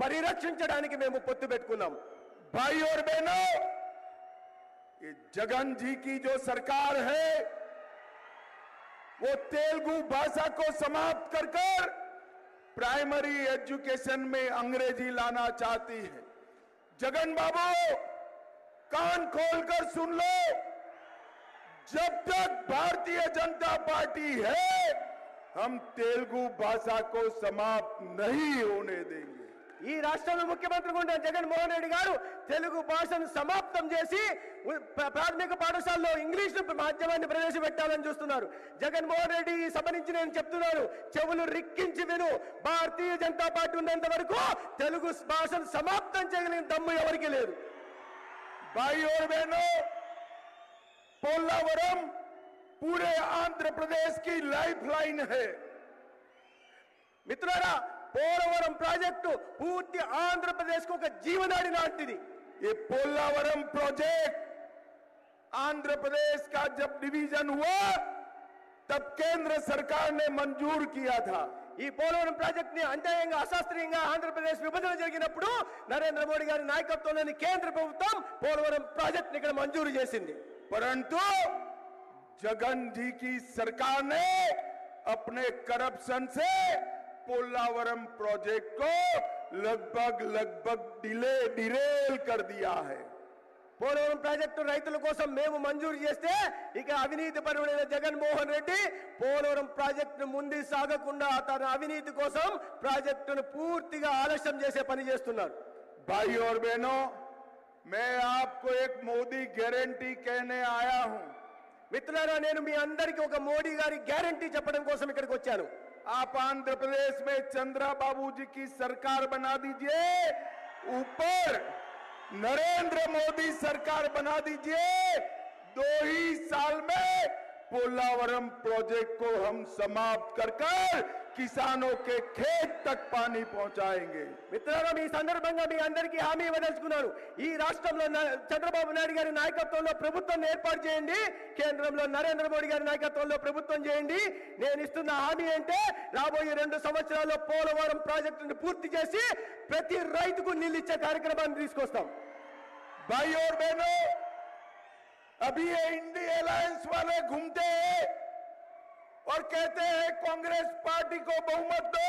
పరిరక్షించడానికి మేము పొత్తు పెట్టుకున్నాం। भाई और बहनों, ये जगन जी की जो सरकार है वो तेलुगु भाषा को समाप्त कर कर प्राइमरी एजुकेशन में अंग्रेजी लाना चाहती है। जगन बाबू, कान खोलकर सुन लो, जब तक भारतीय जनता पार्टी है हम तेलुगु भाषा को समाप्त नहीं होने देंगे। ఈ రాష్ట్రంలో ముఖ్యమంత్రిగా ఉన్న జగన్మోహన్ రెడ్డి గారు తెలుగు భాషను సమాప్తం చేసి ప్రాథమిక పాఠశాలలో ఇంగ్లీష్ మాధ్యమాన్ని ప్రవేశపెట్టాలని చూస్తున్నారు। జగన్మోహన్ రెడ్డి ఈ సభ నుంచి నేను చెప్తున్నాను, చెవులు రిక్కించి విను, భారతీయ జనతా పార్టీ ఉన్నంత వరకు తెలుగు భాషను సమాప్తం చేయగలిగిన దమ్ము ఎవరికీ లేదు। भाई और बहनों, पोलावरम पूरे आंध्र प्रदेश की लाइफलाइन है। మిత్రులారా, పోలవరం ప్రాజెక్టు పూర్తి ఆంధ్రప్రదేశ్ కు ఒక జీవనాడి లాంటిది। ये पोलावरम प्रोजेक्ट आंध्र प्रदेश का जब डिवीजन हुआ तब केंद्र सरकार ने मंजूर किया था। ఈ పోలవరం ప్రాజెక్ట్ ని అన్యాయంగా అశాస్త్రీయంగా ఆంధ్రప్రదేశ్ విభజన జరిగినప్పుడు నరేంద్ర మోడీ గారి నాయకత్వంలోని కేంద్ర ప్రభుత్వం పోలవరం ప్రాజెక్ట్ ని ఇక్కడ మంజూరు చేసింది। परंतु जगन जी की सरकार ने अपने करप्शन से पोलावरम प्रोजेक्ट को लगभग डिरेल कर दिया है। పోలవరం ప్రాజెక్టు రైతుల కోసం మేము మంజూరు చేస్తే ఇక అవినీతి పరుడైన జగన్మోహన్ రెడ్డి పోలవరం ప్రాజెక్టును ముందు సాగకుండా తన అవినీతి కోసం ప్రాజెక్టును పూర్తిగా ఆలస్యం చేసే పని చేస్తున్నారు। भाई और बहनों, मैं आपको एक मोदी गारंटी कहने आया हूं। మిత్రులారా, నేను మీ అందరికీ ఒక మోడీ గారి గ్యారంటీ చెప్పడం కోసం ఇక్కడికి వచ్చాను। आप आंध्र प्रदेश में चंद्रा बाबू जी की सरकार बना दीजिए, ऊपर नरेंद्र मोदी सरकार बना दीजिए। 2 ही साल में पोलावरम प्रोजेक्ट को हम समाप्त कर कर किसानों के खेत तक पानी पहुंचाएंगे। మిత్రులారా, ఈ సందర్భంగా మీ అందరికీ హామీ ఇవ్వదలుచుకున్నాను, ఈ రాష్ట్రంలో చంద్రబాబు నాయుడు గారి నాయకత్వంలో ప్రభుత్వం ఏర్పాటు చేయండి, కేంద్రంలో నరేంద్ర మోడీ గారి నాయకత్వంలో ప్రభుత్వం చేయండి। నేను ఇస్తున్న హామీ అంటే రాబోయే 2 సంవత్సరాల్లో పోలవరం ప్రాజెక్టును పూర్తి చేసి ప్రతి రైతుకు నీళ్ళు ఇచ్చే కార్యక్రమాన్ని తీసుకొస్తాం। भाई और बहनों, अभी ये इंडिया अलायंस वाले घूमते हैं और कहते हैं कांग्रेस पार्टी को बहुमत दो।